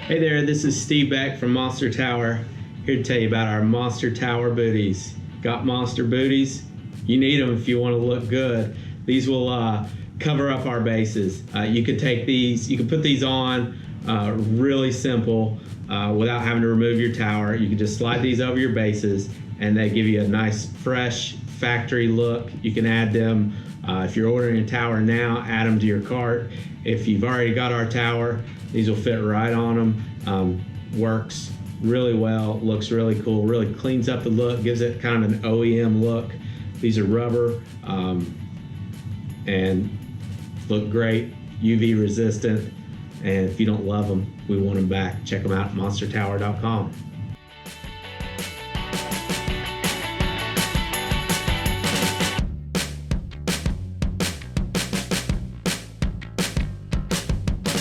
Hey there, this is Steve Beck from Monster Tower, here to tell you about our Monster Tower booties. Got monster booties? You need them if you want to look good. These will cover up our bases. You could take these, you can put these on really simple without having to remove your tower. You can just slide these over your bases and they give you a nice fresh factory look. You can add them if you're ordering a tower now, add them to your cart. If you've already got our tower, these will fit right on them. Works really well, looks really cool, really cleans up the look, gives it kind of an OEM look. These are rubber and look great, UV resistant, and if you don't love them, we want them back. Check them out at monstertower.com.